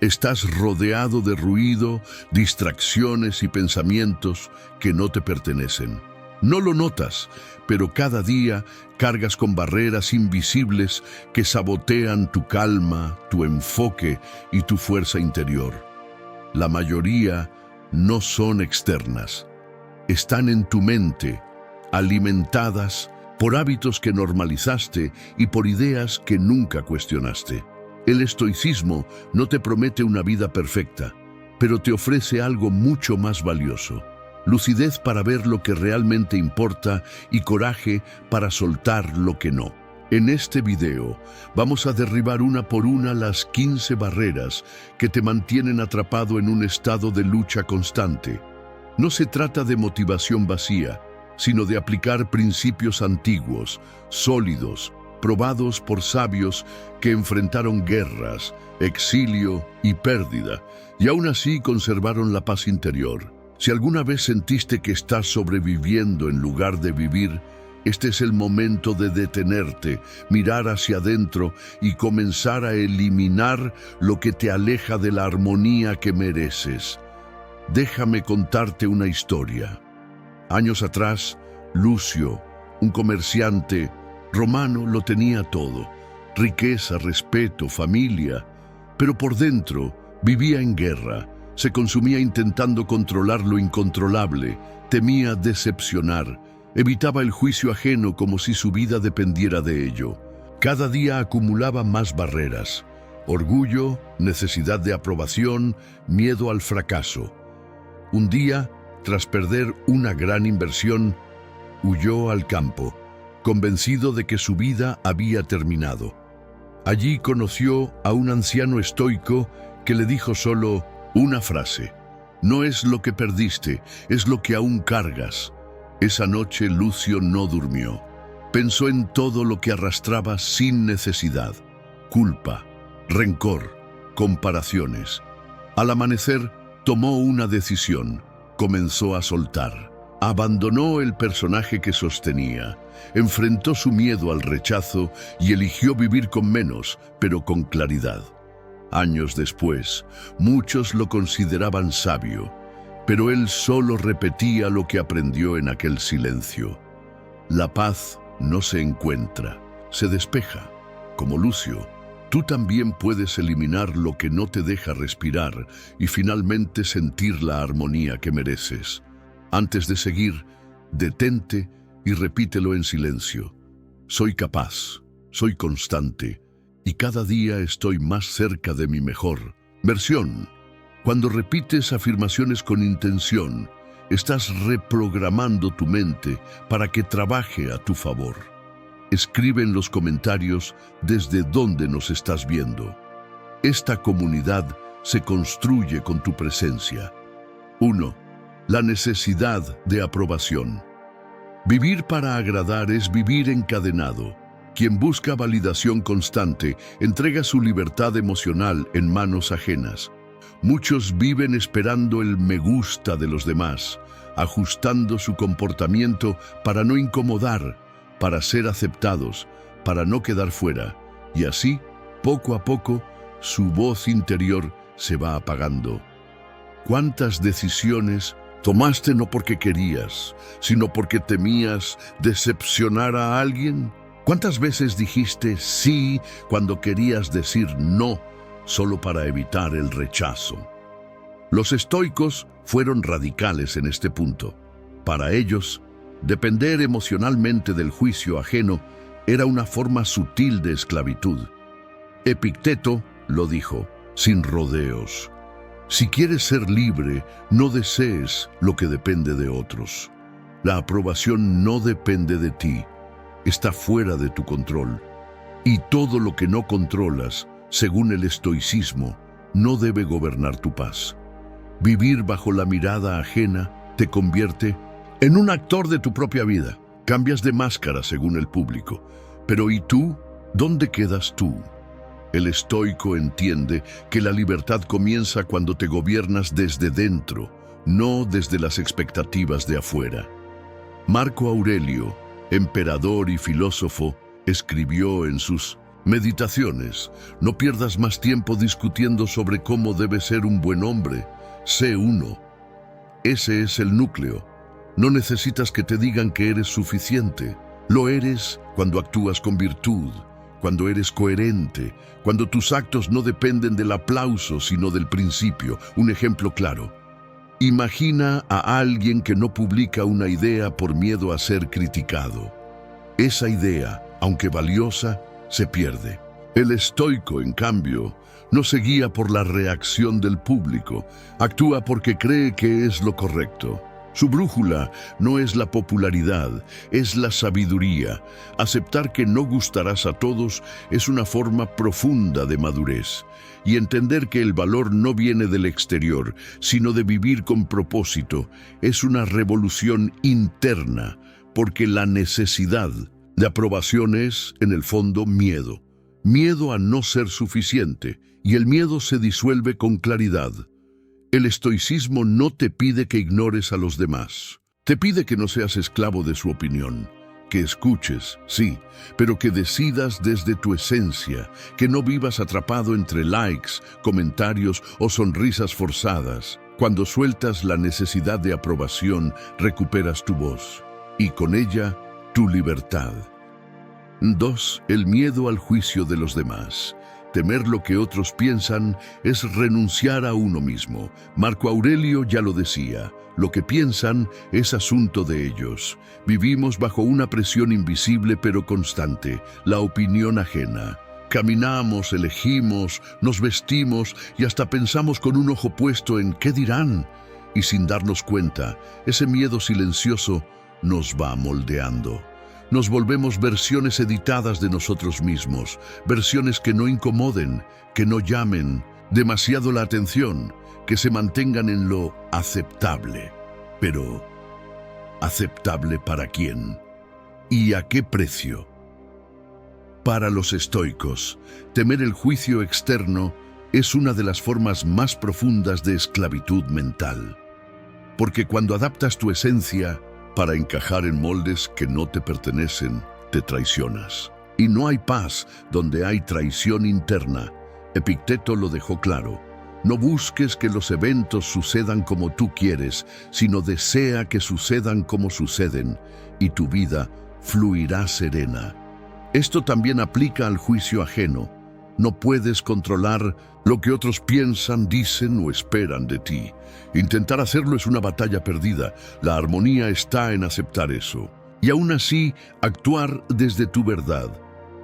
Estás rodeado de ruido, distracciones y pensamientos que no te pertenecen. No lo notas, pero cada día cargas con barreras invisibles que sabotean tu calma, tu enfoque y tu fuerza interior. La mayoría no son externas. Están en tu mente, alimentadas por hábitos que normalizaste y por ideas que nunca cuestionaste. El estoicismo no te promete una vida perfecta, pero te ofrece algo mucho más valioso: lucidez para ver lo que realmente importa y coraje para soltar lo que no. En este video vamos a derribar una por una las 15 barreras que te mantienen atrapado en un estado de lucha constante. No se trata de motivación vacía, sino de aplicar principios antiguos, sólidos, probados por sabios que enfrentaron guerras, exilio y pérdida, y aún así conservaron la paz interior. Si alguna vez sentiste que estás sobreviviendo en lugar de vivir, este es el momento de detenerte, mirar hacia adentro y comenzar a eliminar lo que te aleja de la armonía que mereces. Déjame contarte una historia. Años atrás, Lucio, un comerciante romano, lo tenía todo: riqueza, respeto, familia, pero por dentro vivía en guerra. Se consumía intentando controlar lo incontrolable, temía decepcionar, evitaba el juicio ajeno como si su vida dependiera de ello. Cada día acumulaba más barreras: orgullo, necesidad de aprobación, miedo al fracaso. Un día, tras perder una gran inversión, huyó al campo, convencido de que su vida había terminado. Allí conoció a un anciano estoico que le dijo solo una frase: no es lo que perdiste, es lo que aún cargas. Esa noche Lucio no durmió. Pensó en todo lo que arrastraba sin necesidad: culpa, rencor, comparaciones. Al amanecer, tomó una decisión. Comenzó a soltar. Abandonó el personaje que sostenía, enfrentó su miedo al rechazo y eligió vivir con menos, pero con claridad. Años después, muchos lo consideraban sabio, pero él solo repetía lo que aprendió en aquel silencio. La paz no se encuentra, se despeja. Como Lucio, tú también puedes eliminar lo que no te deja respirar y finalmente sentir la armonía que mereces. Antes de seguir, detente y repítelo en silencio: soy capaz, soy constante, y cada día estoy más cerca de mi mejor versión. Cuando repites afirmaciones con intención, estás reprogramando tu mente para que trabaje a tu favor. Escribe en los comentarios desde dónde nos estás viendo. Esta comunidad se construye con tu presencia. 1. La necesidad de aprobación. Vivir para agradar es vivir encadenado. Quien busca validación constante entrega su libertad emocional en manos ajenas. Muchos viven esperando el me gusta de los demás, ajustando su comportamiento para no incomodar, para ser aceptados, para no quedar fuera. Y así, poco a poco, su voz interior se va apagando. ¿Cuántas decisiones tomaste no porque querías, sino porque temías decepcionar a alguien? ¿Cuántas veces dijiste sí cuando querías decir no, solo para evitar el rechazo? Los estoicos fueron radicales en este punto. Para ellos, depender emocionalmente del juicio ajeno era una forma sutil de esclavitud. Epicteto lo dijo, sin rodeos: si quieres ser libre, no desees lo que depende de otros. La aprobación no depende de ti, está fuera de tu control. Y todo lo que no controlas, según el estoicismo, no debe gobernar tu paz. Vivir bajo la mirada ajena te convierte en un actor de tu propia vida. Cambias de máscara según el público. Pero ¿y tú? ¿Dónde quedas tú? El estoico entiende que la libertad comienza cuando te gobiernas desde dentro, no desde las expectativas de afuera. Marco Aurelio, emperador y filósofo, escribió en sus Meditaciones. No pierdas más tiempo discutiendo sobre cómo debe ser un buen hombre. Sé uno. Ese es el núcleo. No necesitas que te digan que eres suficiente. Lo eres cuando actúas con virtud, cuando eres coherente, cuando tus actos no dependen del aplauso, sino del principio. Un ejemplo claro. Imagina a alguien que no publica una idea por miedo a ser criticado. Esa idea, aunque valiosa, se pierde. El estoico, en cambio, no se guía por la reacción del público, actúa porque cree que es lo correcto. Su brújula no es la popularidad, es la sabiduría. Aceptar que no gustarás a todos es una forma profunda de madurez. Y entender que el valor no viene del exterior, sino de vivir con propósito, es una revolución interna, porque la necesidad de aprobación es, en el fondo, miedo. Miedo a no ser suficiente, y el miedo se disuelve con claridad. El estoicismo no te pide que ignores a los demás. Te pide que no seas esclavo de su opinión, que escuches, sí, pero que decidas desde tu esencia, que no vivas atrapado entre likes, comentarios o sonrisas forzadas. Cuando sueltas la necesidad de aprobación, recuperas tu voz, y con ella, tu libertad. 2. El miedo al juicio de los demás. Temer lo que otros piensan es renunciar a uno mismo. Marco Aurelio ya lo decía, lo que piensan es asunto de ellos. Vivimos bajo una presión invisible pero constante, la opinión ajena. Caminamos, elegimos, nos vestimos y hasta pensamos con un ojo puesto en ¿qué dirán? Y sin darnos cuenta, ese miedo silencioso nos va moldeando. Nos volvemos versiones editadas de nosotros mismos, versiones que no incomoden, que no llamen demasiado la atención, que se mantengan en lo aceptable. Pero, ¿aceptable para quién? ¿Y a qué precio? Para los estoicos, temer el juicio externo es una de las formas más profundas de esclavitud mental. Porque cuando adaptas tu esencia para encajar en moldes que no te pertenecen, te traicionas. Y no hay paz donde hay traición interna. Epicteto lo dejó claro. No busques que los eventos sucedan como tú quieres, sino desea que sucedan como suceden, y tu vida fluirá serena. Esto también aplica al juicio ajeno. No puedes controlar lo que otros piensan, dicen o esperan de ti. Intentar hacerlo es una batalla perdida. La armonía está en aceptar eso. Y aún así, actuar desde tu verdad.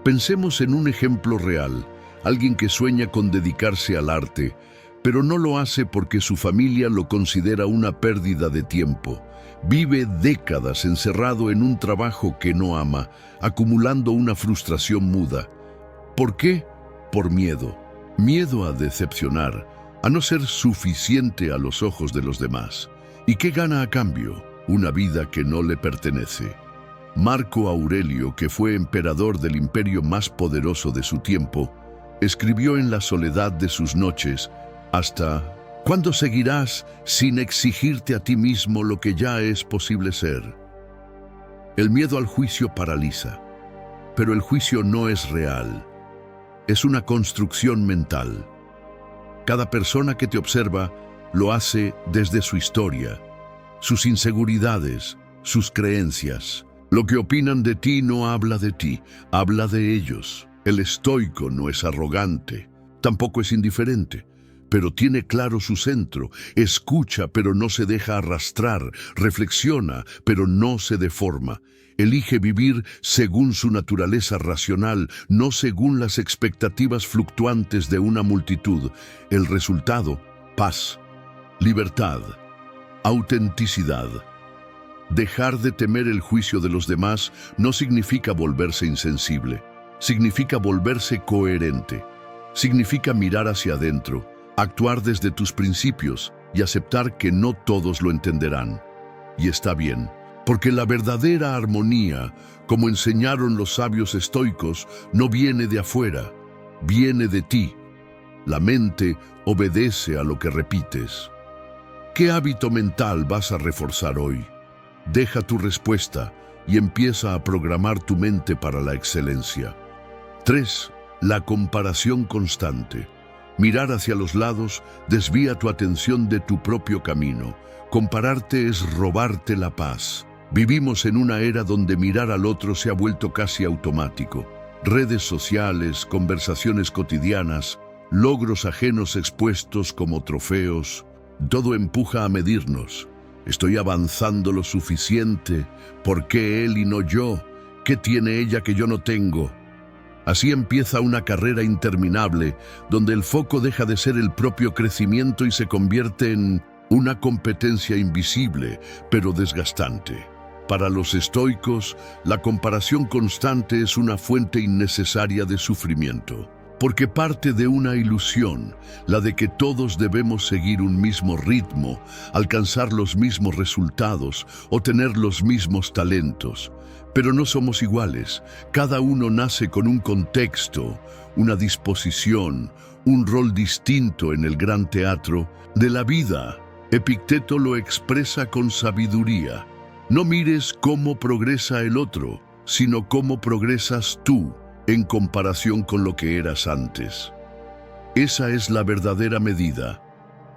Pensemos en un ejemplo real. Alguien que sueña con dedicarse al arte, pero no lo hace porque su familia lo considera una pérdida de tiempo. Vive décadas encerrado en un trabajo que no ama, acumulando una frustración muda. ¿Por qué? Por miedo. Miedo a decepcionar, a no ser suficiente a los ojos de los demás. ¿Y qué gana a cambio? Una vida que no le pertenece. Marco Aurelio, que fue emperador del imperio más poderoso de su tiempo, escribió en la soledad de sus noches: ¿hasta cuándo seguirás sin exigirte a ti mismo lo que ya es posible ser? El miedo al juicio paraliza, pero el juicio no es real. Es una construcción mental. Cada persona que te observa lo hace desde su historia, sus inseguridades, sus creencias. Lo que opinan de ti no habla de ti, habla de ellos. El estoico no es arrogante, tampoco es indiferente, pero tiene claro su centro. Escucha, pero no se deja arrastrar. Reflexiona, pero no se deforma. Elige vivir según su naturaleza racional, no según las expectativas fluctuantes de una multitud. El resultado: paz, libertad, autenticidad. Dejar de temer el juicio de los demás no significa volverse insensible. Significa volverse coherente. Significa mirar hacia adentro, actuar desde tus principios y aceptar que no todos lo entenderán. Y está bien. Porque la verdadera armonía, como enseñaron los sabios estoicos, no viene de afuera, viene de ti. La mente obedece a lo que repites. ¿Qué hábito mental vas a reforzar hoy? Deja tu respuesta y empieza a programar tu mente para la excelencia. 3. La comparación constante. Mirar hacia los lados desvía tu atención de tu propio camino. Compararte es robarte la paz. Vivimos en una era donde mirar al otro se ha vuelto casi automático. Redes sociales, conversaciones cotidianas, logros ajenos expuestos como trofeos, todo empuja a medirnos. ¿Estoy avanzando lo suficiente? ¿Por qué él y no yo? ¿Qué tiene ella que yo no tengo? Así empieza una carrera interminable, donde el foco deja de ser el propio crecimiento y se convierte en una competencia invisible, pero desgastante. Para los estoicos, la comparación constante es una fuente innecesaria de sufrimiento, porque parte de una ilusión, la de que todos debemos seguir un mismo ritmo, alcanzar los mismos resultados o tener los mismos talentos. Pero no somos iguales. Cada uno nace con un contexto, una disposición, un rol distinto en el gran teatro de la vida. Epicteto lo expresa con sabiduría. No mires cómo progresa el otro, sino cómo progresas tú en comparación con lo que eras antes. Esa es la verdadera medida.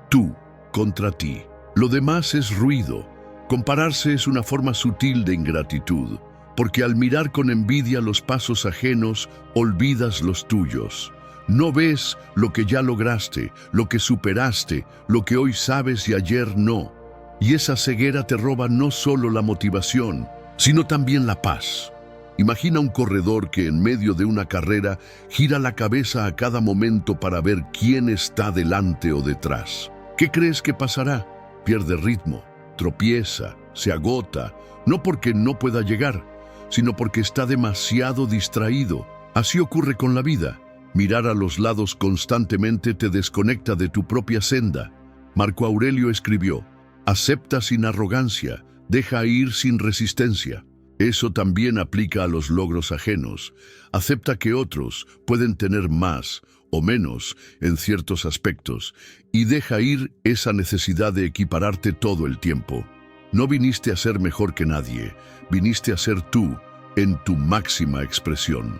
Tú contra ti. Lo demás es ruido. Compararse es una forma sutil de ingratitud, porque al mirar con envidia los pasos ajenos, olvidas los tuyos. No ves lo que ya lograste, lo que superaste, lo que hoy sabes y ayer no. Y esa ceguera te roba no solo la motivación, sino también la paz. Imagina un corredor que en medio de una carrera gira la cabeza a cada momento para ver quién está delante o detrás. ¿Qué crees que pasará? Pierde ritmo, tropieza, se agota, no porque no pueda llegar, sino porque está demasiado distraído. Así ocurre con la vida. Mirar a los lados constantemente te desconecta de tu propia senda. Marco Aurelio escribió: acepta sin arrogancia, deja ir sin resistencia. Eso también aplica a los logros ajenos. Acepta que otros pueden tener más o menos en ciertos aspectos y deja ir esa necesidad de equipararte todo el tiempo. No viniste a ser mejor que nadie, viniste a ser tú en tu máxima expresión.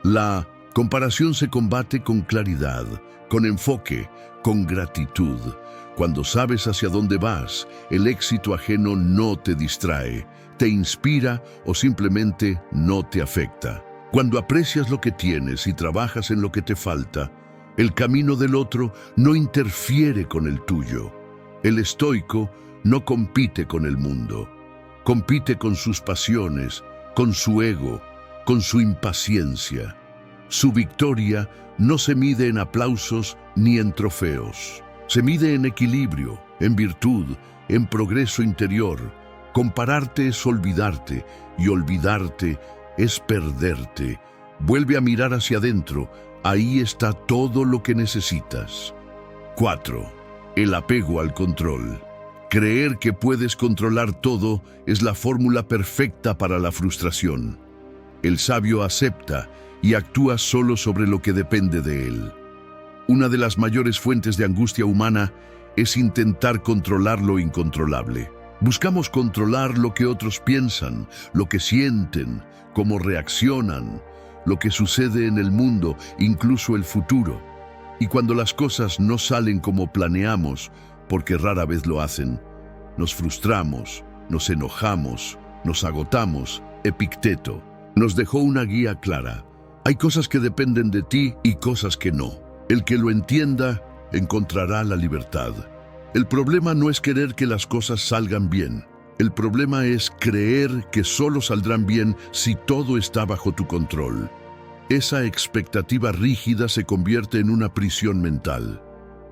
La comparación se combate con claridad, con enfoque, con gratitud. Cuando sabes hacia dónde vas, el éxito ajeno no te distrae, te inspira o simplemente no te afecta. Cuando aprecias lo que tienes y trabajas en lo que te falta, el camino del otro no interfiere con el tuyo. El estoico no compite con el mundo, compite con sus pasiones, con su ego, con su impaciencia. Su victoria no se mide en aplausos ni en trofeos. Se mide en equilibrio, en virtud, en progreso interior. Compararte es olvidarte, y olvidarte es perderte. Vuelve a mirar hacia adentro, ahí está todo lo que necesitas. 4. El apego al control. Creer que puedes controlar todo es la fórmula perfecta para la frustración. El sabio acepta y actúa solo sobre lo que depende de él. Una de las mayores fuentes de angustia humana es intentar controlar lo incontrolable. Buscamos controlar lo que otros piensan, lo que sienten, cómo reaccionan, lo que sucede en el mundo, incluso el futuro. Y cuando las cosas no salen como planeamos, porque rara vez lo hacen, nos frustramos, nos enojamos, nos agotamos. Epicteto nos dejó una guía clara. Hay cosas que dependen de ti y cosas que no. El que lo entienda encontrará la libertad. El problema no es querer que las cosas salgan bien. El problema es creer que solo saldrán bien si todo está bajo tu control. Esa expectativa rígida se convierte en una prisión mental.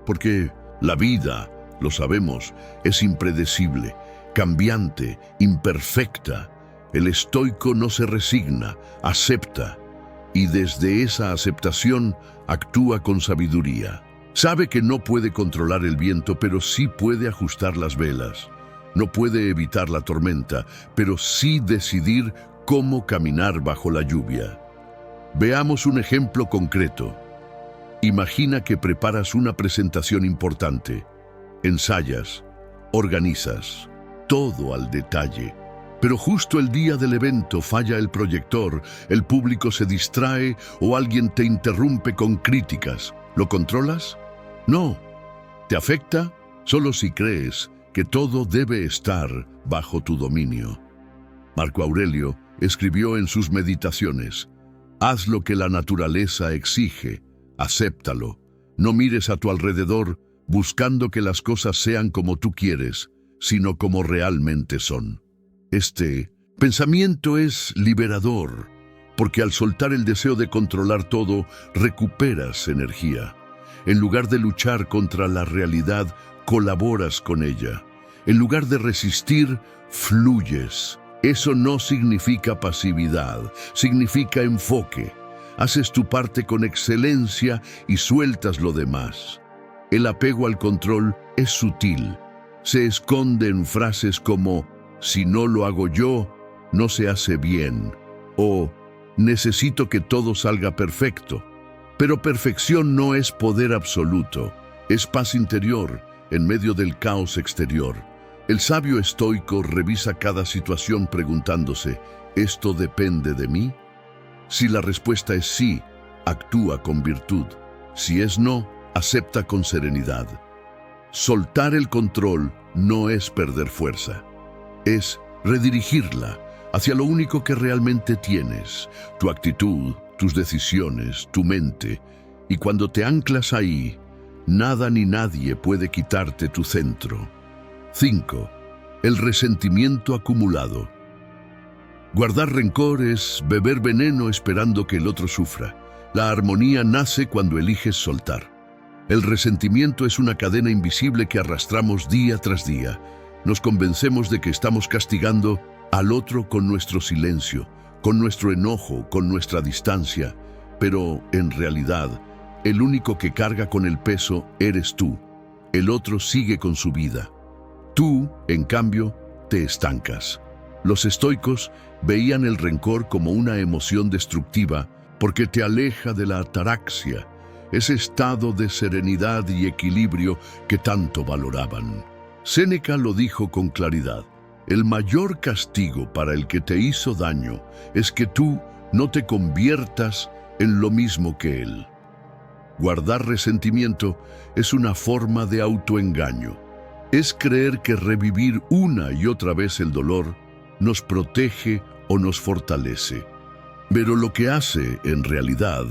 Porque la vida, lo sabemos, es impredecible, cambiante, imperfecta. El estoico no se resigna, acepta. Y desde esa aceptación actúa con sabiduría. Sabe que no puede controlar el viento, pero sí puede ajustar las velas. No puede evitar la tormenta, pero sí decidir cómo caminar bajo la lluvia. Veamos un ejemplo concreto. Imagina que preparas una presentación importante. Ensayas, organizas, todo al detalle. Pero justo el día del evento falla el proyector, el público se distrae o alguien te interrumpe con críticas. ¿Lo controlas? No. ¿Te afecta? Solo si crees que todo debe estar bajo tu dominio. Marco Aurelio escribió en sus meditaciones: haz lo que la naturaleza exige, acéptalo. No mires a tu alrededor buscando que las cosas sean como tú quieres, sino como realmente son. Este pensamiento es liberador, porque al soltar el deseo de controlar todo, recuperas energía. En lugar de luchar contra la realidad, colaboras con ella. En lugar de resistir, fluyes. Eso no significa pasividad, significa enfoque. Haces tu parte con excelencia y sueltas lo demás. El apego al control es sutil. Se esconde en frases como: si no lo hago yo, no se hace bien, o necesito que todo salga perfecto. Pero perfección no es poder absoluto, es paz interior en medio del caos exterior. El sabio estoico revisa cada situación preguntándose: ¿esto depende de mí? Si la respuesta es sí, actúa con virtud. Si es no, acepta con serenidad. Soltar el control no es perder fuerza. Es redirigirla hacia lo único que realmente tienes, tu actitud, tus decisiones, tu mente. Y cuando te anclas ahí, nada ni nadie puede quitarte tu centro. 5. El resentimiento acumulado. Guardar rencor es beber veneno esperando que el otro sufra. La armonía nace cuando eliges soltar. El resentimiento es una cadena invisible que arrastramos día tras día. Nos convencemos de que estamos castigando al otro con nuestro silencio, con nuestro enojo, con nuestra distancia, pero en realidad, el único que carga con el peso eres tú. El otro sigue con su vida. Tú, en cambio, te estancas. Los estoicos veían el rencor como una emoción destructiva porque te aleja de la ataraxia, ese estado de serenidad y equilibrio que tanto valoraban. Séneca lo dijo con claridad: el mayor castigo para el que te hizo daño es que tú no te conviertas en lo mismo que él. Guardar resentimiento es una forma de autoengaño. Es creer que revivir una y otra vez el dolor nos protege o nos fortalece. Pero lo que hace, en realidad,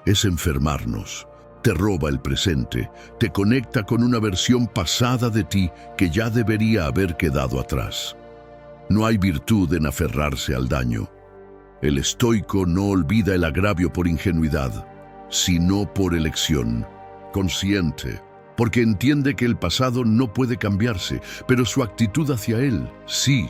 es enfermarnos. Te roba el presente, te conecta con una versión pasada de ti que ya debería haber quedado atrás. No hay virtud en aferrarse al daño. El estoico no olvida el agravio por ingenuidad, sino por elección, consciente, porque entiende que el pasado no puede cambiarse, pero su actitud hacia él, sí.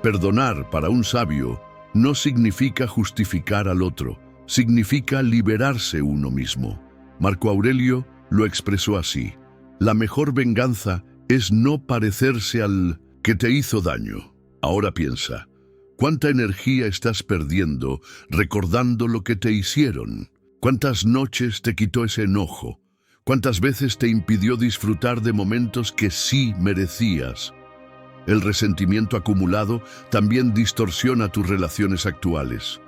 Perdonar para un sabio no significa justificar al otro, significa liberarse uno mismo. Marco Aurelio lo expresó así: la mejor venganza es no parecerse al que te hizo daño. Ahora piensa, ¿cuánta energía estás perdiendo recordando lo que te hicieron? ¿Cuántas noches te quitó ese enojo? ¿Cuántas veces te impidió disfrutar de momentos que sí merecías? El resentimiento acumulado también distorsiona tus relaciones actuales,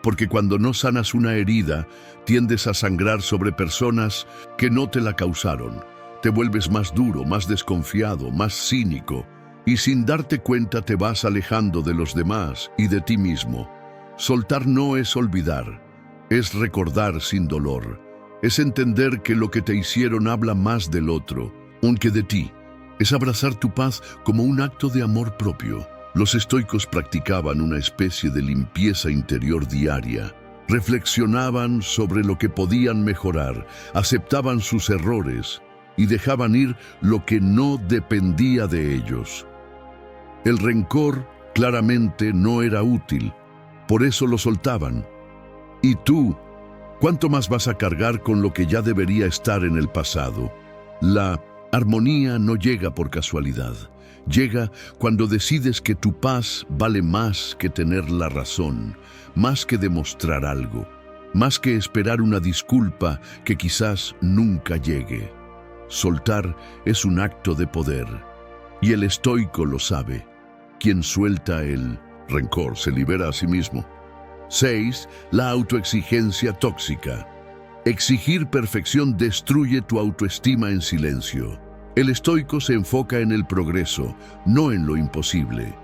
porque cuando no sanas una herida, tiendes a sangrar sobre personas que no te la causaron. Te vuelves más duro, más desconfiado, más cínico, y sin darte cuenta te vas alejando de los demás y de ti mismo. Soltar no es olvidar, es recordar sin dolor. Es entender que lo que te hicieron habla más del otro, aunque de ti. Es abrazar tu paz como un acto de amor propio. Los estoicos practicaban una especie de limpieza interior diaria. Reflexionaban sobre lo que podían mejorar, aceptaban sus errores y dejaban ir lo que no dependía de ellos. El rencor claramente no era útil, por eso lo soltaban. ¿Y tú? ¿Cuánto más vas a cargar con lo que ya debería estar en el pasado? La armonía no llega por casualidad. Llega cuando decides que tu paz vale más que tener la razón, más que demostrar algo, más que esperar una disculpa que quizás nunca llegue. Soltar es un acto de poder, y el estoico lo sabe. Quien suelta el rencor, se libera a sí mismo. 6. La autoexigencia tóxica. Exigir perfección destruye tu autoestima en silencio. El estoico se enfoca en el progreso, no en lo imposible.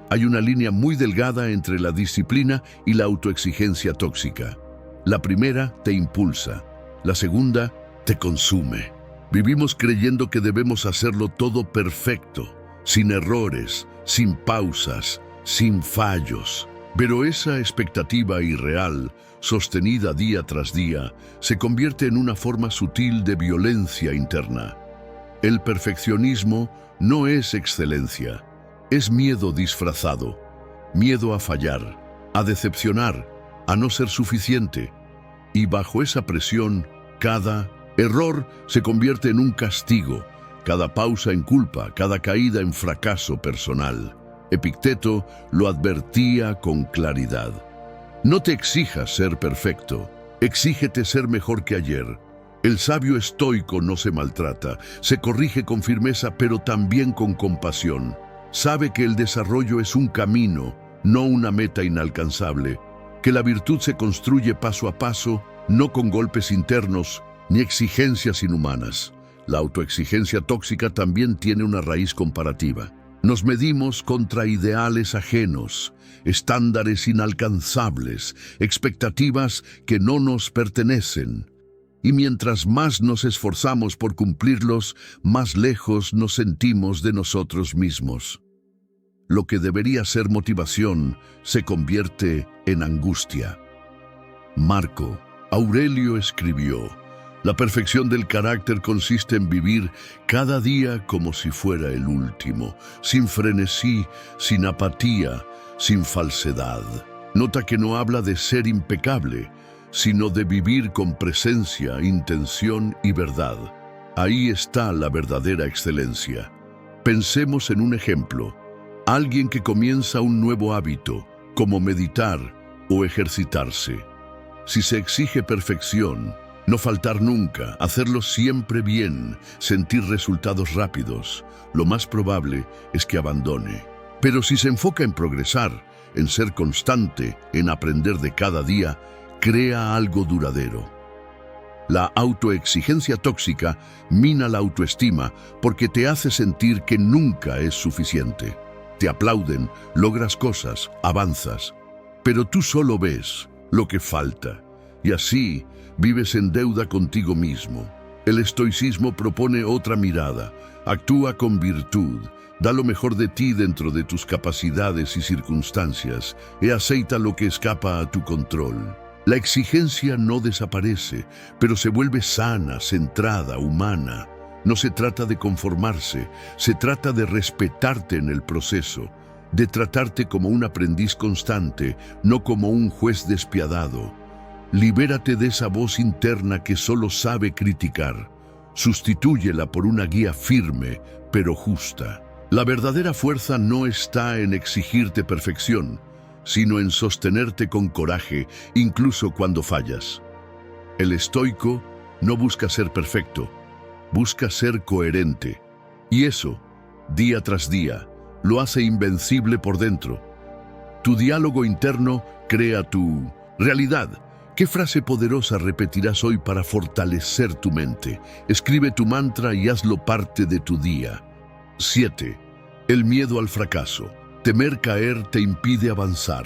Hay una línea muy delgada entre la disciplina y la autoexigencia tóxica. La primera te impulsa, la segunda te consume. Vivimos creyendo que debemos hacerlo todo perfecto, sin errores, sin pausas, sin fallos. Pero esa expectativa irreal, sostenida día tras día, se convierte en una forma sutil de violencia interna. El perfeccionismo no es excelencia, es miedo disfrazado, miedo a fallar, a decepcionar, a no ser suficiente. Y bajo esa presión, cada error se convierte en un castigo, cada pausa en culpa, cada caída en fracaso personal. Epicteto lo advertía con claridad. No te exijas ser perfecto, exígete ser mejor que ayer. El sabio estoico no se maltrata, se corrige con firmeza, pero también con compasión. Sabe que el desarrollo es un camino, no una meta inalcanzable, que la virtud se construye paso a paso, no con golpes internos ni exigencias inhumanas. La autoexigencia tóxica también tiene una raíz comparativa. Nos medimos contra ideales ajenos, estándares inalcanzables, expectativas que no nos pertenecen. Y mientras más nos esforzamos por cumplirlos, más lejos nos sentimos de nosotros mismos. Lo que debería ser motivación se convierte en angustia. Marco Aurelio escribió: la perfección del carácter consiste en vivir cada día como si fuera el último, sin frenesí, sin apatía, sin falsedad. Nota que no habla de ser impecable, sino de vivir con presencia, intención y verdad. Ahí está la verdadera excelencia. Pensemos en un ejemplo. Alguien que comienza un nuevo hábito, como meditar o ejercitarse. Si se exige perfección, no faltar nunca, hacerlo siempre bien, sentir resultados rápidos, lo más probable es que abandone. Pero si se enfoca en progresar, en ser constante, en aprender de cada día, crea algo duradero. La autoexigencia tóxica mina la autoestima porque te hace sentir que nunca es suficiente. Te aplauden, logras cosas, avanzas, pero tú solo ves lo que falta. Y así vives en deuda contigo mismo. El estoicismo propone otra mirada, actúa con virtud, da lo mejor de ti dentro de tus capacidades y circunstancias, y aceita lo que escapa a tu control. La exigencia no desaparece, pero se vuelve sana, centrada, humana. No se trata de conformarse, se trata de respetarte en el proceso, de tratarte como un aprendiz constante, no como un juez despiadado. Libérate de esa voz interna que solo sabe criticar. Sustitúyela por una guía firme, pero justa. La verdadera fuerza no está en exigirte perfección, sino en sostenerte con coraje, incluso cuando fallas. El estoico no busca ser perfecto, busca ser coherente. Y eso, día tras día, lo hace invencible por dentro. Tu diálogo interno crea tu realidad. ¿Qué frase poderosa repetirás hoy para fortalecer tu mente? Escribe tu mantra y hazlo parte de tu día. 7. El miedo al fracaso. Temer caer te impide avanzar.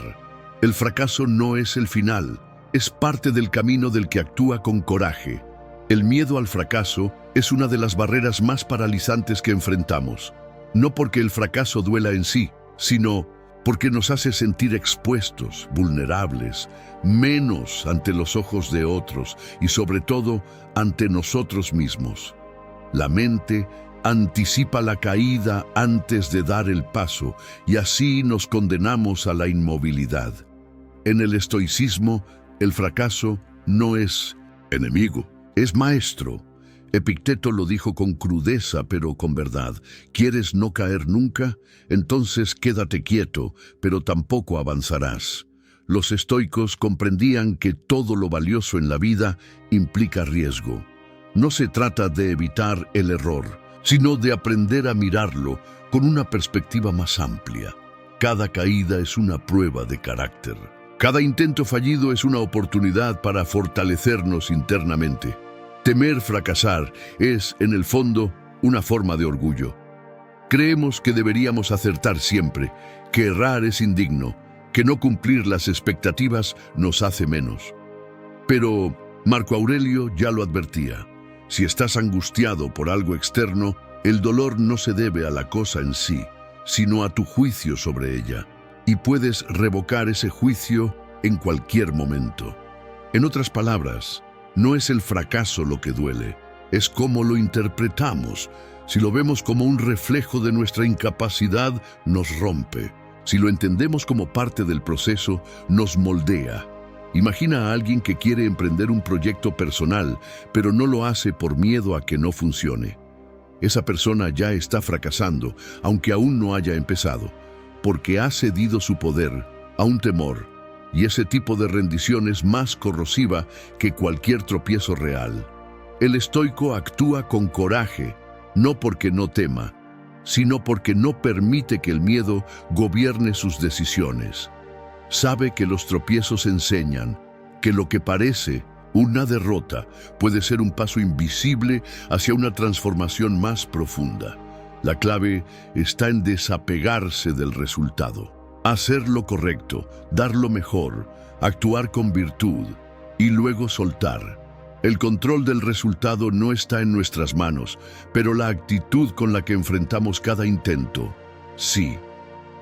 El fracaso no es el final, es parte del camino del que actúa con coraje. El miedo al fracaso es una de las barreras más paralizantes que enfrentamos. No porque el fracaso duela en sí, sino porque nos hace sentir expuestos, vulnerables, menos ante los ojos de otros y sobre todo ante nosotros mismos. La mente anticipa la caída antes de dar el paso y así nos condenamos a la inmovilidad. En el estoicismo, el fracaso no es enemigo, es maestro. Epicteto lo dijo con crudeza, pero con verdad. ¿Quieres no caer nunca? Entonces quédate quieto, pero tampoco avanzarás. Los estoicos comprendían que todo lo valioso en la vida implica riesgo. No se trata de evitar el error, sino de aprender a mirarlo con una perspectiva más amplia. cada caída es una prueba de carácter. Cada intento fallido es una oportunidad para fortalecernos internamente. Temer fracasar es, en el fondo, una forma de orgullo. Creemos que deberíamos acertar siempre, que errar es indigno, que no cumplir las expectativas nos hace menos. Pero Marco Aurelio ya lo advertía. Si estás angustiado por algo externo, el dolor no se debe a la cosa en sí, sino a tu juicio sobre ella. Y puedes revocar ese juicio en cualquier momento. En otras palabras, no es el fracaso lo que duele, es cómo lo interpretamos. Si lo vemos como un reflejo de nuestra incapacidad, nos rompe. Si lo entendemos como parte del proceso, nos moldea. Imagina a alguien que quiere emprender un proyecto personal, pero no lo hace por miedo a que no funcione. Esa persona ya está fracasando, aunque aún no haya empezado, porque ha cedido su poder a un temor, y ese tipo de rendición es más corrosiva que cualquier tropiezo real. El estoico actúa con coraje, no porque no tema, sino porque no permite que el miedo gobierne sus decisiones. Sabe que los tropiezos enseñan que lo que parece una derrota puede ser un paso invisible hacia una transformación más profunda. La clave está en desapegarse del resultado, hacer lo correcto, dar lo mejor, actuar con virtud y luego soltar. El control del resultado no está en nuestras manos, pero la actitud con la que enfrentamos cada intento, sí.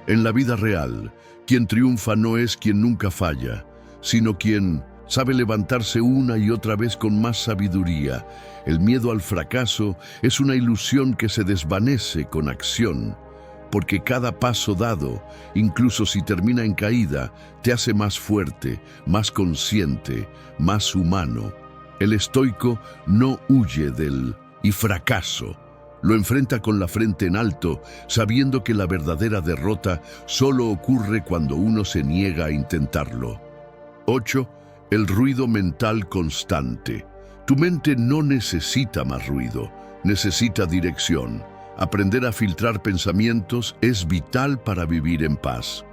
En la vida real, quien triunfa no es quien nunca falla, sino quien sabe levantarse una y otra vez con más sabiduría. El miedo al fracaso es una ilusión que se desvanece con acción, porque cada paso dado, incluso si termina en caída, te hace más fuerte, más consciente, más humano. El estoico no huye del fracaso. Lo enfrenta con la frente en alto, sabiendo que la verdadera derrota solo ocurre cuando uno se niega a intentarlo. 8. El ruido mental constante. Tu mente no necesita más ruido, necesita dirección. Aprender a filtrar pensamientos es vital para vivir en paz.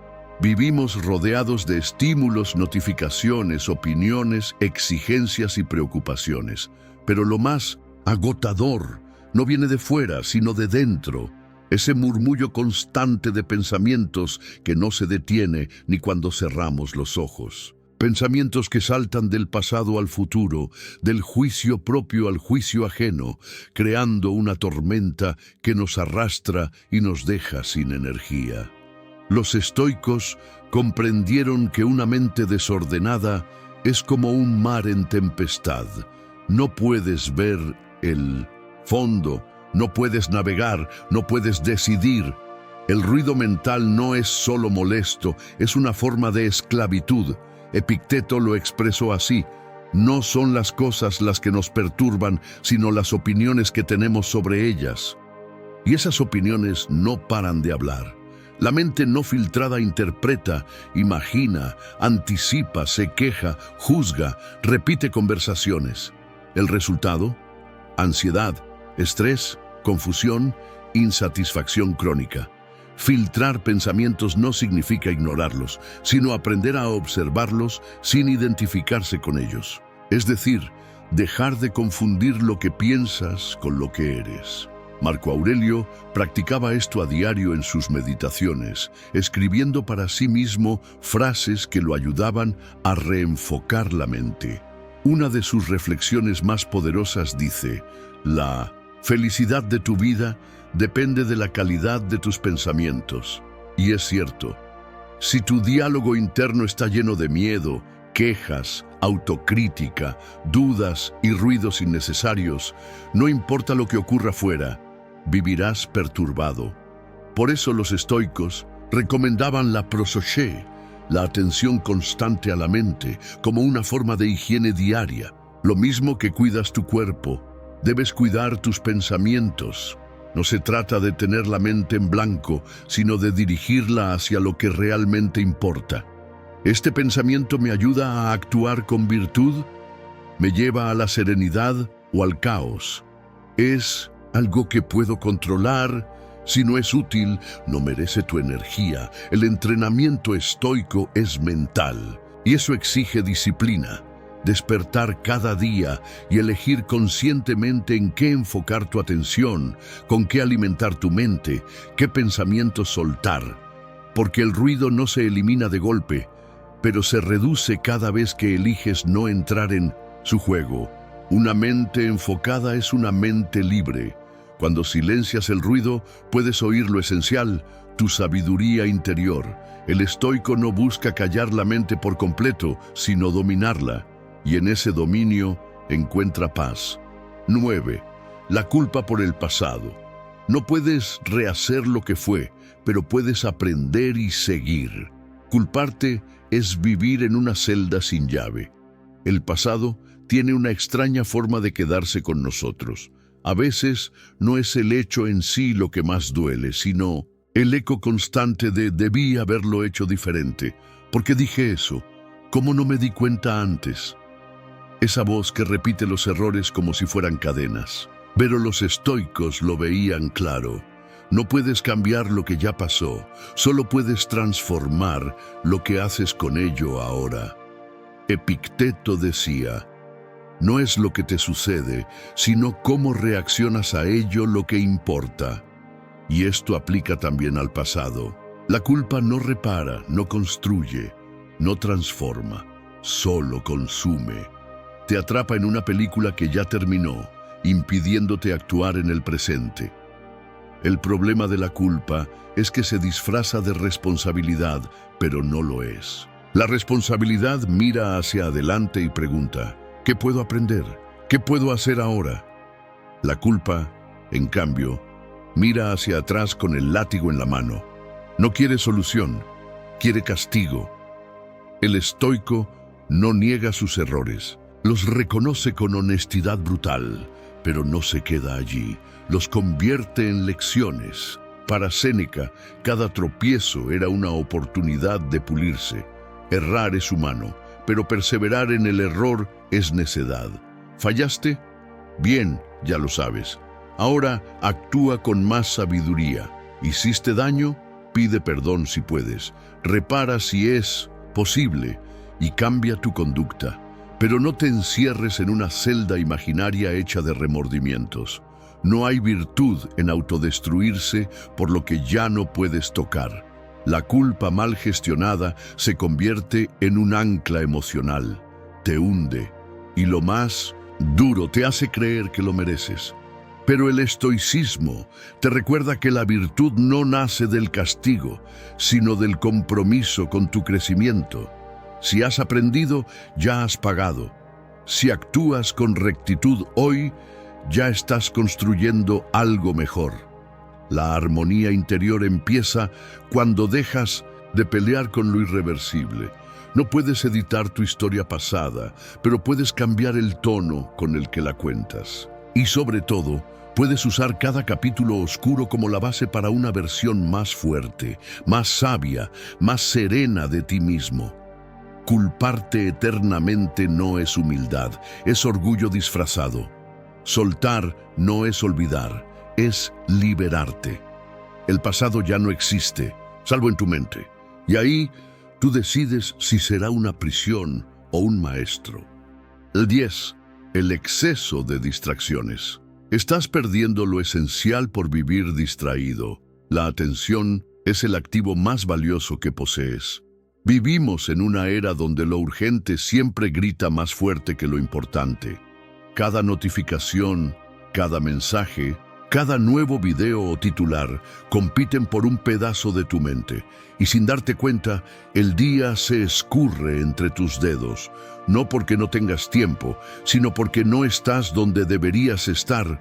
Vivimos rodeados de estímulos, notificaciones, opiniones, exigencias y preocupaciones. Pero lo más agotador no viene de fuera, sino de dentro. Ese murmullo constante de pensamientos que no se detiene ni cuando cerramos los ojos. Pensamientos que saltan del pasado al futuro, del juicio propio al juicio ajeno, creando una tormenta que nos arrastra y nos deja sin energía. Los estoicos comprendieron que una mente desordenada es como un mar en tempestad. No puedes ver el fondo, no puedes navegar, no puedes decidir. El ruido mental no es solo molesto, es una forma de esclavitud. Epicteto lo expresó así: no son las cosas las que nos perturban, sino las opiniones que tenemos sobre ellas. Y esas opiniones no paran de hablar. La mente no filtrada interpreta, imagina, anticipa, se queja, juzga, repite conversaciones. ¿El resultado? Ansiedad, estrés, confusión, insatisfacción crónica. Filtrar pensamientos no significa ignorarlos, sino aprender a observarlos sin identificarse con ellos. Es decir, dejar de confundir lo que piensas con lo que eres. Marco Aurelio practicaba esto a diario en sus meditaciones, escribiendo para sí mismo frases que lo ayudaban a reenfocar la mente. Una de sus reflexiones más poderosas dice: la felicidad de tu vida depende de la calidad de tus pensamientos. Y es cierto, si tu diálogo interno está lleno de miedo, quejas, autocrítica, dudas y ruidos innecesarios, no importa lo que ocurra fuera, vivirás perturbado. Por eso los estoicos recomendaban la prosoché, la atención constante a la mente, como una forma de higiene diaria. Lo mismo que cuidas tu cuerpo, debes cuidar tus pensamientos. No se trata de tener la mente en blanco, sino de dirigirla hacia lo que realmente importa. ¿Este pensamiento me ayuda a actuar con virtud? ¿Me lleva a la serenidad o al caos? ¿Es algo que puedo controlar? Si no es útil, no merece tu energía. El entrenamiento estoico es mental y eso exige disciplina. Despertar cada día y elegir conscientemente en qué enfocar tu atención, con qué alimentar tu mente, qué pensamientos soltar. Porque el ruido no se elimina de golpe, pero se reduce cada vez que eliges no entrar en su juego. Una mente enfocada es una mente libre. Cuando silencias el ruido, puedes oír lo esencial, tu sabiduría interior. El estoico no busca callar la mente por completo, sino dominarla. Y en ese dominio encuentra paz. 9. La culpa por el pasado. No puedes rehacer lo que fue, pero puedes aprender y seguir. Culparte es vivir en una celda sin llave. El pasado tiene una extraña forma de quedarse con nosotros. A veces no es el hecho en sí lo que más duele, sino el eco constante de debí haberlo hecho diferente. ¿Por qué dije eso? ¿Cómo no me di cuenta antes? Esa voz que repite los errores como si fueran cadenas. Pero los estoicos lo veían claro. No puedes cambiar lo que ya pasó, solo puedes transformar lo que haces con ello ahora. Epicteto decía, no es lo que te sucede, sino cómo reaccionas a ello lo que importa. Y esto aplica también al pasado. La culpa no repara, no construye, no transforma, solo consume. Te atrapa en una película que ya terminó, impidiéndote actuar en el presente. El problema de la culpa es que se disfraza de responsabilidad, pero no lo es. La responsabilidad mira hacia adelante y pregunta, ¿qué puedo aprender? ¿Qué puedo hacer ahora? La culpa, en cambio, mira hacia atrás con el látigo en la mano. No quiere solución, quiere castigo. El estoico no niega sus errores. Los reconoce con honestidad brutal, pero no se queda allí. Los convierte en lecciones. Para Séneca, cada tropiezo era una oportunidad de pulirse. Errar es humano, pero perseverar en el error es necedad. ¿Fallaste? Bien, ya lo sabes. Ahora actúa con más sabiduría. ¿Hiciste daño? Pide perdón si puedes. Repara si es posible y cambia tu conducta. Pero no te encierres en una celda imaginaria hecha de remordimientos. No hay virtud en autodestruirse por lo que ya no puedes tocar. La culpa mal gestionada se convierte en un ancla emocional. Te hunde y lo más duro te hace creer que lo mereces. Pero el estoicismo te recuerda que la virtud no nace del castigo, sino del compromiso con tu crecimiento. Si has aprendido, ya has pagado. Si actúas con rectitud hoy, ya estás construyendo algo mejor. La armonía interior empieza cuando dejas de pelear con lo irreversible. No puedes editar tu historia pasada, pero puedes cambiar el tono con el que la cuentas. Y sobre todo, puedes usar cada capítulo oscuro como la base para una versión más fuerte, más sabia, más serena de ti mismo. Culparte eternamente no es humildad, es orgullo disfrazado. Soltar no es olvidar, es liberarte. El pasado ya no existe, salvo en tu mente. Y ahí tú decides si será una prisión o un maestro. El 10. El exceso de distracciones. Estás perdiendo lo esencial por vivir distraído. La atención es el activo más valioso que posees. Vivimos en una era donde lo urgente siempre grita más fuerte que lo importante. Cada notificación, cada mensaje, cada nuevo video o titular compiten por un pedazo de tu mente y sin darte cuenta, el día se escurre entre tus dedos, no porque no tengas tiempo, sino porque no estás donde deberías estar,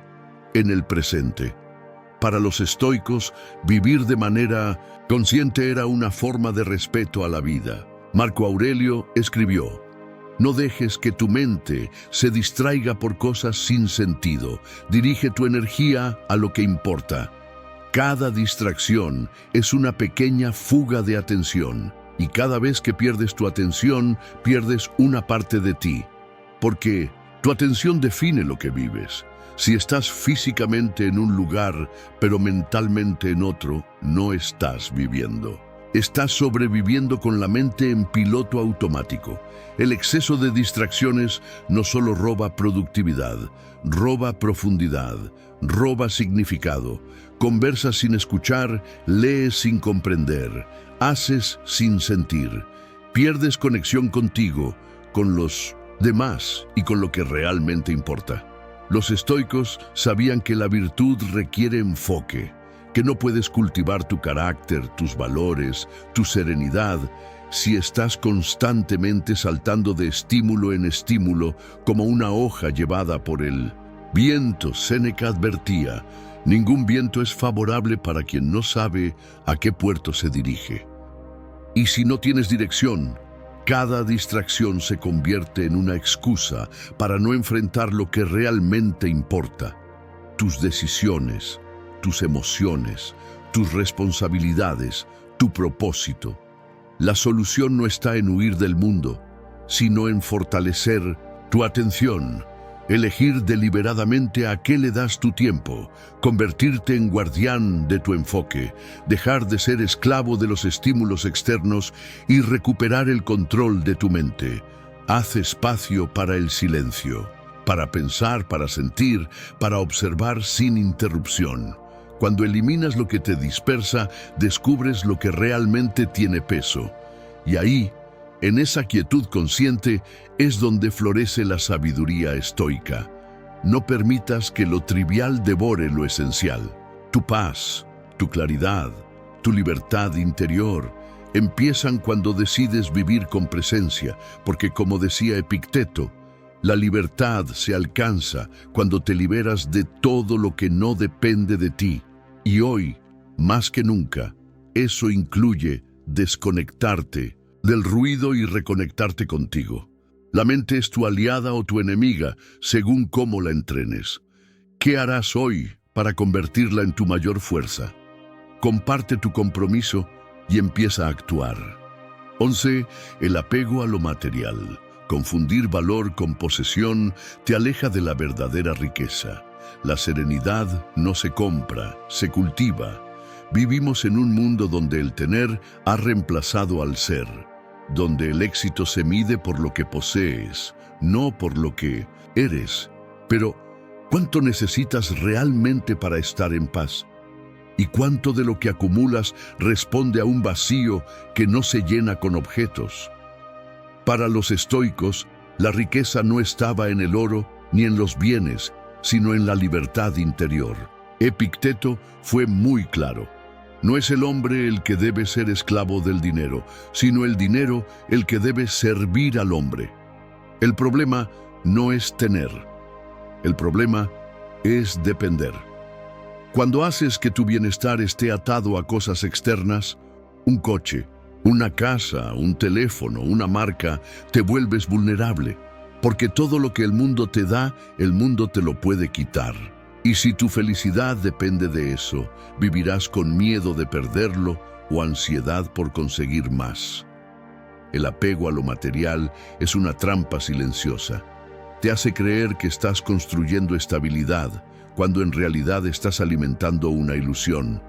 en el presente. Para los estoicos, vivir de manera consciente era una forma de respeto a la vida. Marco Aurelio escribió, no dejes que tu mente se distraiga por cosas sin sentido. Dirige tu energía a lo que importa. Cada distracción es una pequeña fuga de atención y cada vez que pierdes tu atención, pierdes una parte de ti. Porque tu atención define lo que vives. Si estás físicamente en un lugar, pero mentalmente en otro, no estás viviendo. Estás sobreviviendo con la mente en piloto automático. El exceso de distracciones no solo roba productividad, roba profundidad, roba significado. Conversas sin escuchar, lees sin comprender, haces sin sentir. Pierdes conexión contigo, con los demás y con lo que realmente importa. Los estoicos sabían que la virtud requiere enfoque, que no puedes cultivar tu carácter, tus valores, tu serenidad, si estás constantemente saltando de estímulo en estímulo como una hoja llevada por el viento. Séneca advertía: ningún viento es favorable para quien no sabe a qué puerto se dirige. Y si no tienes dirección, cada distracción se convierte en una excusa para no enfrentar lo que realmente importa: tus decisiones, tus emociones, tus responsabilidades, tu propósito. La solución no está en huir del mundo, sino en fortalecer tu atención, elegir deliberadamente a qué le das tu tiempo, convertirte en guardián de tu enfoque, dejar de ser esclavo de los estímulos externos y recuperar el control de tu mente. Haz espacio para el silencio, para pensar, para sentir, para observar sin interrupción. Cuando eliminas lo que te dispersa, descubres lo que realmente tiene peso. Y ahí, en esa quietud consciente, es donde florece la sabiduría estoica. No permitas que lo trivial devore lo esencial. Tu paz, tu claridad, tu libertad interior empiezan cuando decides vivir con presencia, porque como decía Epicteto, la libertad se alcanza cuando te liberas de todo lo que no depende de ti. Y hoy, más que nunca, eso incluye desconectarte del ruido y reconectarte contigo. La mente es tu aliada o tu enemiga, según cómo la entrenes. ¿Qué harás hoy para convertirla en tu mayor fuerza? Comparte tu compromiso y empieza a actuar. 11. El apego a lo material. Confundir valor con posesión te aleja de la verdadera riqueza. La serenidad no se compra, se cultiva. Vivimos en un mundo donde el tener ha reemplazado al ser, donde el éxito se mide por lo que posees, no por lo que eres. Pero, ¿cuánto necesitas realmente para estar en paz? ¿Y cuánto de lo que acumulas responde a un vacío que no se llena con objetos? Para los estoicos, la riqueza no estaba en el oro ni en los bienes, sino en la libertad interior. Epicteto fue muy claro: no es el hombre el que debe ser esclavo del dinero, sino el dinero el que debe servir al hombre. El problema no es tener, el problema es depender. Cuando haces que tu bienestar esté atado a cosas externas, un coche, una casa, un teléfono, una marca, te vuelves vulnerable. Porque todo lo que el mundo te da, el mundo te lo puede quitar. Y si tu felicidad depende de eso, vivirás con miedo de perderlo o ansiedad por conseguir más. El apego a lo material es una trampa silenciosa. Te hace creer que estás construyendo estabilidad, cuando en realidad estás alimentando una ilusión.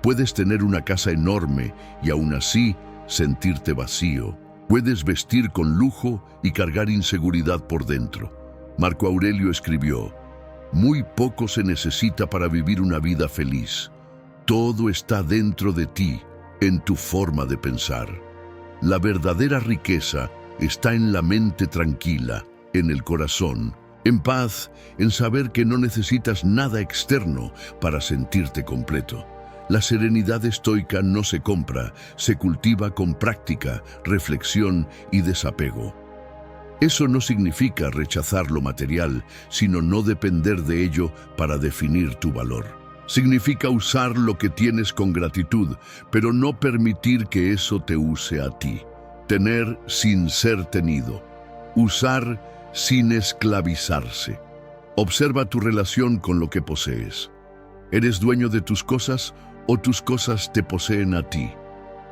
Puedes tener una casa enorme y aún así sentirte vacío. Puedes vestir con lujo y cargar inseguridad por dentro. Marco Aurelio escribió: muy poco se necesita para vivir una vida feliz. Todo está dentro de ti, en tu forma de pensar. La verdadera riqueza está en la mente tranquila, en el corazón, en paz, en saber que no necesitas nada externo para sentirte completo. La serenidad estoica no se compra, se cultiva con práctica, reflexión y desapego. Eso no significa rechazar lo material, sino no depender de ello para definir tu valor. Significa usar lo que tienes con gratitud, pero no permitir que eso te use a ti. Tener sin ser tenido. Usar sin esclavizarse. Observa tu relación con lo que posees. ¿Eres dueño de tus cosas o tus cosas te poseen a ti?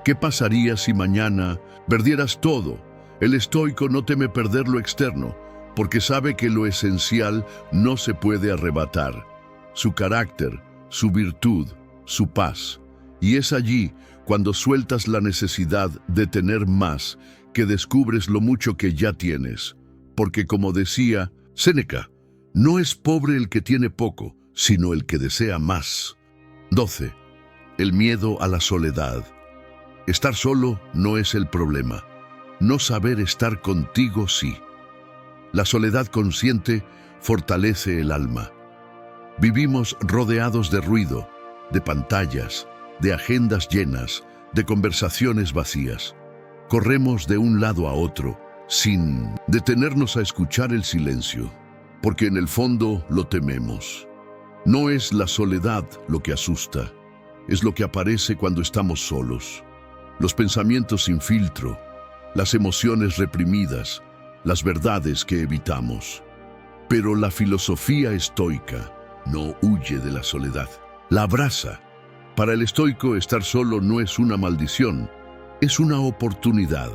¿Qué pasaría si mañana perdieras todo? El estoico no teme perder lo externo, porque sabe que lo esencial no se puede arrebatar: su carácter, su virtud, su paz. Y es allí, cuando sueltas la necesidad de tener más, que descubres lo mucho que ya tienes. Porque, como decía Séneca, no es pobre el que tiene poco, sino el que desea más. 12. El miedo a la soledad. Estar solo no es el problema. No saber estar contigo sí. La soledad consciente fortalece el alma. Vivimos rodeados de ruido, de pantallas, de agendas llenas, de conversaciones vacías. Corremos de un lado a otro, sin detenernos a escuchar el silencio, porque en el fondo lo tememos. No es la soledad lo que asusta, es lo que aparece cuando estamos solos. Los pensamientos sin filtro, las emociones reprimidas, las verdades que evitamos. Pero la filosofía estoica no huye de la soledad, la abraza. Para el estoico, estar solo no es una maldición, es una oportunidad,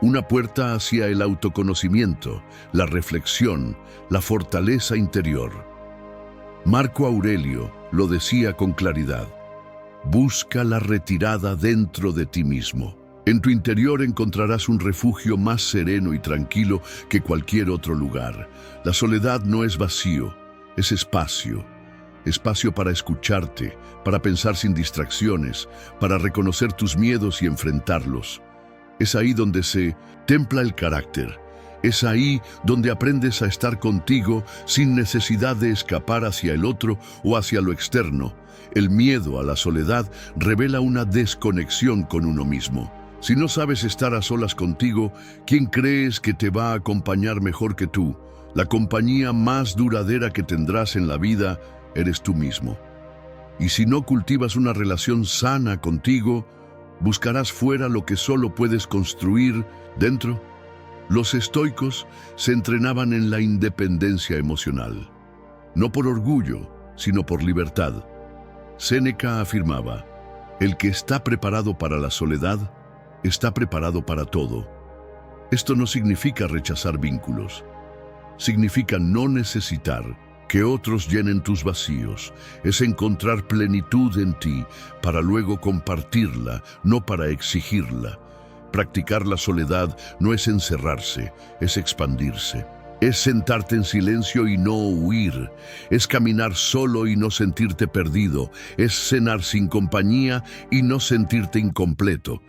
una puerta hacia el autoconocimiento, la reflexión, la fortaleza interior. Marco Aurelio lo decía con claridad: busca la retirada dentro de ti mismo. En tu interior encontrarás un refugio más sereno y tranquilo que cualquier otro lugar. La soledad no es vacío, es espacio. Espacio para escucharte, para pensar sin distracciones, para reconocer tus miedos y enfrentarlos. Es ahí donde se templa el carácter. Es ahí donde aprendes a estar contigo sin necesidad de escapar hacia el otro o hacia lo externo. El miedo a la soledad revela una desconexión con uno mismo. Si no sabes estar a solas contigo, ¿quién crees que te va a acompañar mejor que tú? La compañía más duradera que tendrás en la vida eres tú mismo. Y si no cultivas una relación sana contigo, buscarás fuera lo que solo puedes construir dentro. Los estoicos se entrenaban en la independencia emocional, no por orgullo, sino por libertad. Séneca afirmaba: el que está preparado para la soledad, está preparado para todo. Esto no significa rechazar vínculos, significa no necesitar que otros llenen tus vacíos. Es encontrar plenitud en ti para luego compartirla, no para exigirla. Practicar la soledad no es encerrarse, es expandirse. Es sentarte en silencio y no huir. Es caminar solo y no sentirte perdido. Es cenar sin compañía y no sentirte incompleto.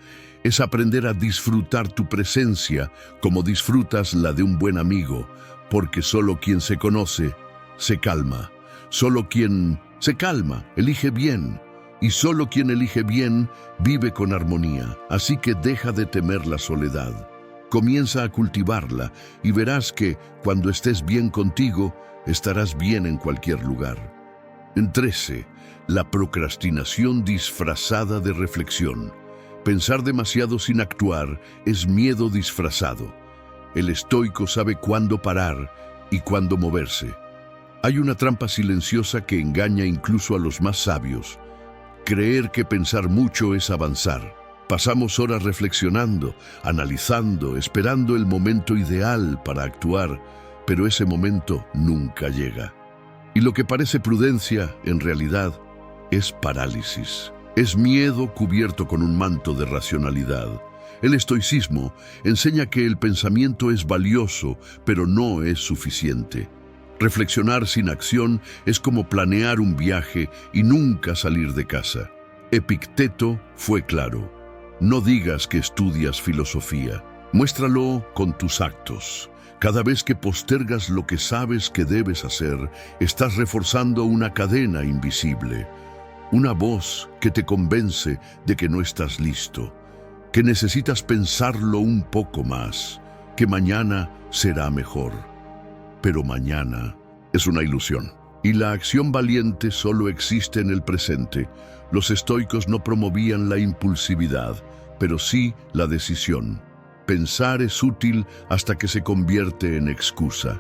Es aprender a disfrutar tu presencia como disfrutas la de un buen amigo, porque solo quien se conoce se calma. Solo quien se calma elige bien, y solo quien elige bien vive con armonía. Así que deja de temer la soledad. Comienza a cultivarla y verás que, cuando estés bien contigo, estarás bien en cualquier lugar. En 13. La procrastinación disfrazada de reflexión. Pensar demasiado sin actuar es miedo disfrazado. El estoico sabe cuándo parar y cuándo moverse. Hay una trampa silenciosa que engaña incluso a los más sabios: creer que pensar mucho es avanzar. Pasamos horas reflexionando, analizando, esperando el momento ideal para actuar, pero ese momento nunca llega. Y lo que parece prudencia, en realidad, es parálisis. Es miedo cubierto con un manto de racionalidad. El estoicismo enseña que el pensamiento es valioso, pero no es suficiente. Reflexionar sin acción es como planear un viaje y nunca salir de casa. Epicteto fue claro: no digas que estudias filosofía, muéstralo con tus actos. Cada vez que postergas lo que sabes que debes hacer, estás reforzando una cadena invisible, una voz que te convence de que no estás listo, que necesitas pensarlo un poco más, que mañana será mejor. Pero mañana es una ilusión. Y la acción valiente solo existe en el presente. Los estoicos no promovían la impulsividad, pero sí la decisión. Pensar es útil hasta que se convierte en excusa.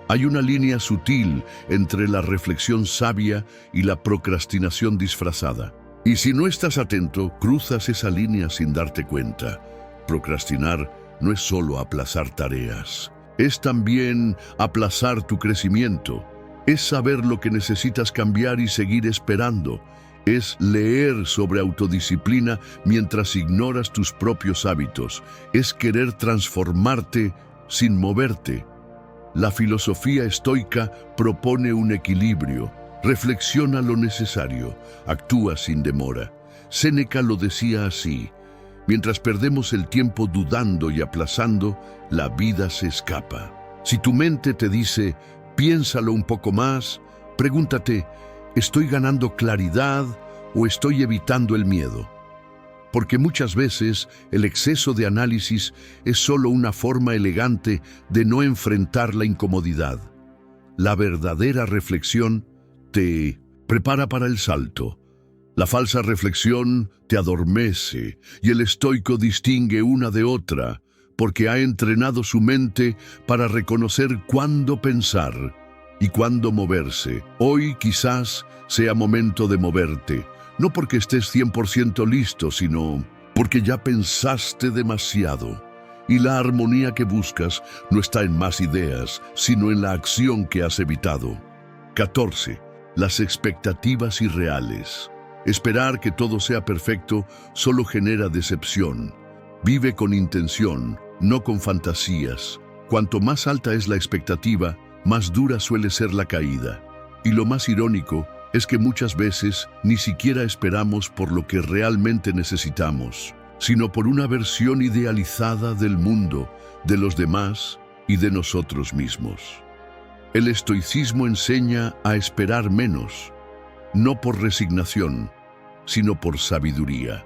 Hay una línea sutil entre la reflexión sabia y la procrastinación disfrazada. Y si no estás atento, cruzas esa línea sin darte cuenta. Procrastinar no es solo aplazar tareas, Es también aplazar tu crecimiento. Es saber lo que necesitas cambiar y seguir esperando. Es leer sobre autodisciplina mientras ignoras tus propios hábitos. Es querer transformarte sin moverte. La filosofía estoica propone un equilibrio. Reflexiona lo necesario, actúa sin demora. Séneca lo decía así: mientras perdemos el tiempo dudando y aplazando, la vida se escapa. Si tu mente te dice, piénsalo un poco más, pregúntate, ¿estoy ganando claridad o estoy evitando el miedo? Porque muchas veces el exceso de análisis es solo una forma elegante de no enfrentar la incomodidad. La verdadera reflexión te prepara para el salto. La falsa reflexión te adormece y el estoico distingue una de otra porque ha entrenado su mente para reconocer cuándo pensar y cuándo moverse. Hoy quizás sea momento de moverte, no porque estés 100% listo, sino porque ya pensaste demasiado. Y la armonía que buscas no está en más ideas, sino en la acción que has evitado. 14. Las expectativas irreales. Esperar que todo sea perfecto solo genera decepción. Vive con intención, no con fantasías. Cuanto más alta es la expectativa, más dura suele ser la caída. Y lo más irónico es que muchas veces ni siquiera esperamos por lo que realmente necesitamos, sino por una versión idealizada del mundo, de los demás y de nosotros mismos. El estoicismo enseña a esperar menos, no por resignación, sino por sabiduría.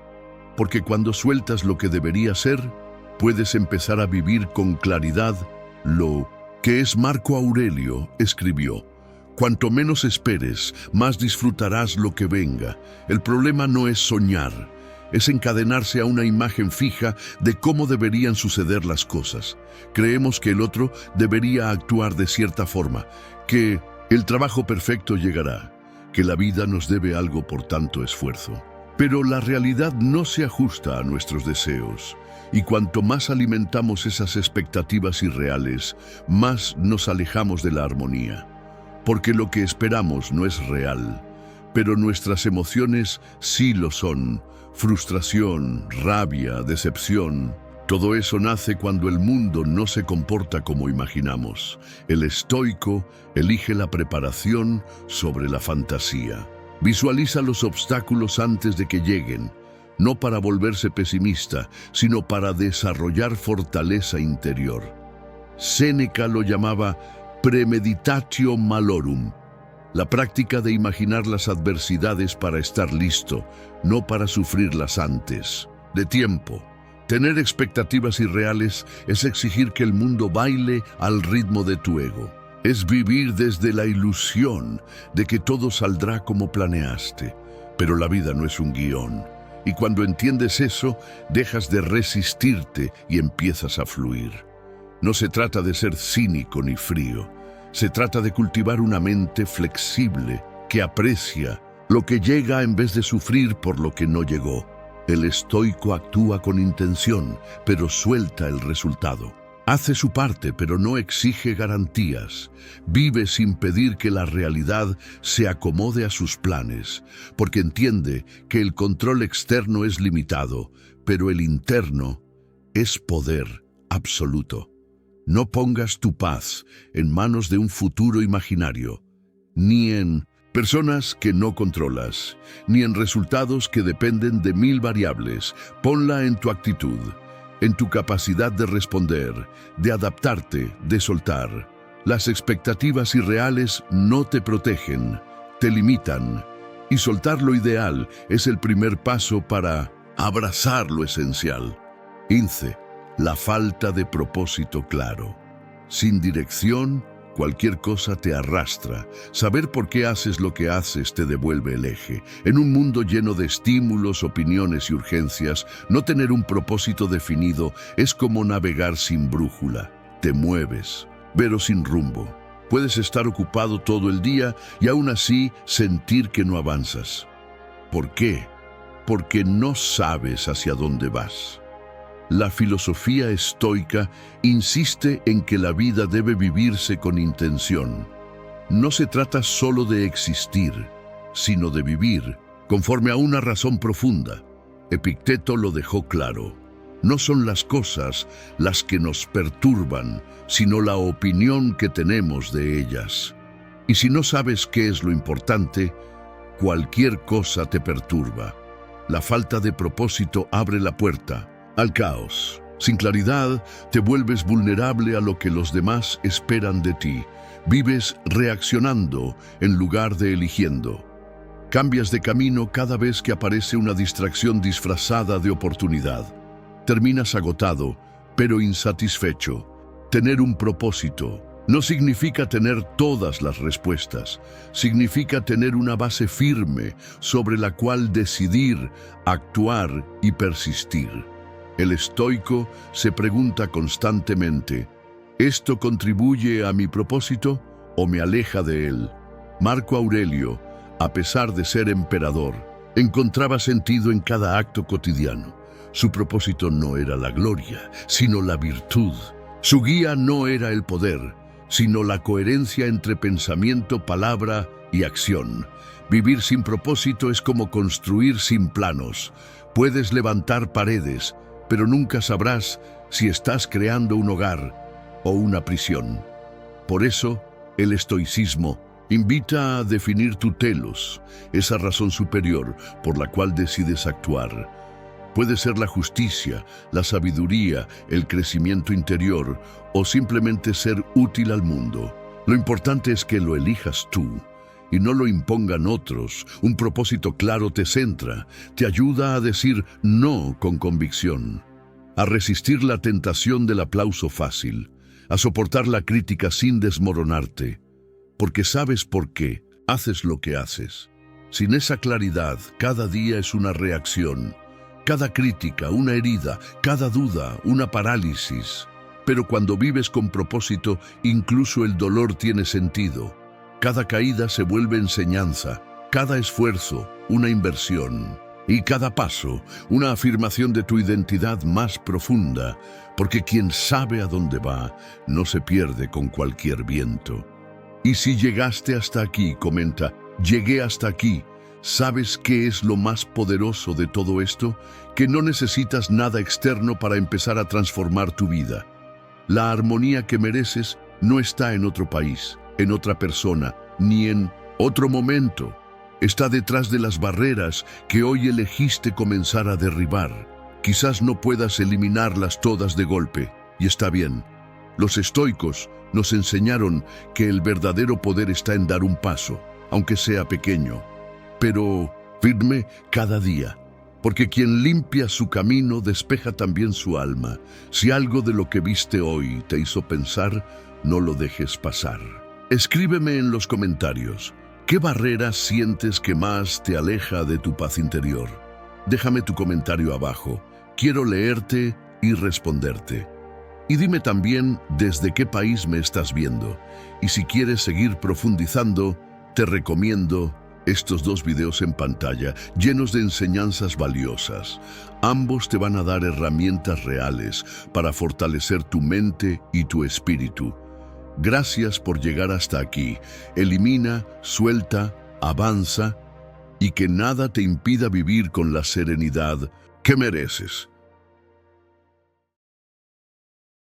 Porque cuando sueltas lo que debería ser, puedes empezar a vivir con claridad lo que Marco Aurelio escribió: cuanto menos esperes, más disfrutarás lo que venga. El problema no es soñar, es encadenarse a una imagen fija de cómo deberían suceder las cosas. Creemos que el otro debería actuar de cierta forma, que el trabajo perfecto llegará, que la vida nos debe algo por tanto esfuerzo. Pero la realidad no se ajusta a nuestros deseos, y cuanto más alimentamos esas expectativas irreales, más nos alejamos de la armonía. Porque lo que esperamos no es real, pero nuestras emociones sí lo son. Frustración, rabia, decepción. Todo eso nace cuando el mundo no se comporta como imaginamos. El estoico elige la preparación sobre la fantasía. Visualiza los obstáculos antes de que lleguen, no para volverse pesimista, sino para desarrollar fortaleza interior. Séneca lo llamaba premeditatio malorum, la práctica de imaginar las adversidades para estar listo, no para sufrirlas antes. De tiempo. Tener expectativas irreales es exigir que el mundo baile al ritmo de tu ego. Es vivir desde la ilusión de que todo saldrá como planeaste. Pero la vida no es un guión. Y cuando entiendes eso, dejas de resistirte y empiezas a fluir. No se trata de ser cínico ni frío. Se trata de cultivar una mente flexible que aprecia lo que llega en vez de sufrir por lo que no llegó. El estoico actúa con intención, pero suelta el resultado. Hace su parte, pero no exige garantías. Vive sin pedir que la realidad se acomode a sus planes, porque entiende que el control externo es limitado, pero el interno es poder absoluto. No pongas tu paz en manos de un futuro imaginario, ni en personas que no controlas, ni en resultados que dependen de 1000 variables. Ponla en tu actitud, en tu capacidad de responder, de adaptarte, de soltar. Las expectativas irreales no te protegen, te limitan, y soltar lo ideal es el primer paso para abrazar lo esencial. 15. La falta de propósito claro. Sin dirección, cualquier cosa te arrastra. Saber por qué haces lo que haces te devuelve el eje. En un mundo lleno de estímulos, opiniones y urgencias, no tener un propósito definido es como navegar sin brújula. Te mueves, pero sin rumbo. Puedes estar ocupado todo el día y aún así sentir que no avanzas. ¿Por qué? Porque no sabes hacia dónde vas. La filosofía estoica insiste en que la vida debe vivirse con intención. No se trata solo de existir, sino de vivir conforme a una razón profunda. Epicteto lo dejó claro. No son las cosas las que nos perturban, sino la opinión que tenemos de ellas. Y si no sabes qué es lo importante, cualquier cosa te perturba. La falta de propósito abre la puerta al caos. Sin claridad, te vuelves vulnerable a lo que los demás esperan de ti. Vives reaccionando en lugar de eligiendo. Cambias de camino cada vez que aparece una distracción disfrazada de oportunidad. Terminas agotado, pero insatisfecho. Tener un propósito no significa tener todas las respuestas. Significa tener una base firme sobre la cual decidir, actuar y persistir. El estoico se pregunta constantemente: ¿esto contribuye a mi propósito o me aleja de él? Marco Aurelio, a pesar de ser emperador, encontraba sentido en cada acto cotidiano. Su propósito no era la gloria, sino la virtud. Su guía no era el poder, sino la coherencia entre pensamiento, palabra y acción. Vivir sin propósito es como construir sin planos. Puedes levantar paredes, pero nunca sabrás si estás creando un hogar o una prisión. Por eso, el estoicismo invita a definir tu telos, esa razón superior por la cual decides actuar. Puede ser la justicia, la sabiduría, el crecimiento interior o simplemente ser útil al mundo. Lo importante es que lo elijas tú y no lo impongan otros. Un propósito claro te centra, te ayuda a decir no con convicción, a resistir la tentación del aplauso fácil, a soportar la crítica sin desmoronarte, porque sabes por qué haces lo que haces. Sin esa claridad, cada día es una reacción, cada crítica una herida, cada duda una parálisis. Pero cuando vives con propósito, incluso el dolor tiene sentido. Cada caída se vuelve enseñanza, cada esfuerzo una inversión y cada paso una afirmación de tu identidad más profunda, porque quien sabe a dónde va no se pierde con cualquier viento. Y si llegaste hasta aquí, comenta: llegué hasta aquí. ¿Sabes qué es lo más poderoso de todo esto? Que no necesitas nada externo para empezar a transformar tu vida. La armonía que mereces no está en otro país, en otra persona, ni en otro momento. Está detrás de las barreras que hoy elegiste comenzar a derribar. Quizás no puedas eliminarlas todas de golpe, y está bien. Los estoicos nos enseñaron que el verdadero poder está en dar un paso, aunque sea pequeño, pero firme cada día, porque quien limpia su camino despeja también su alma. Si algo de lo que viste hoy te hizo pensar, no lo dejes pasar. Escríbeme en los comentarios, ¿qué barrera sientes que más te aleja de tu paz interior? Déjame tu comentario abajo, quiero leerte y responderte. Y dime también desde qué país me estás viendo. Y si quieres seguir profundizando, te recomiendo estos 2 videos en pantalla, llenos de enseñanzas valiosas. Ambos te van a dar herramientas reales para fortalecer tu mente y tu espíritu. Gracias por llegar hasta aquí. Elimina, suelta, avanza y que nada te impida vivir con la serenidad que mereces.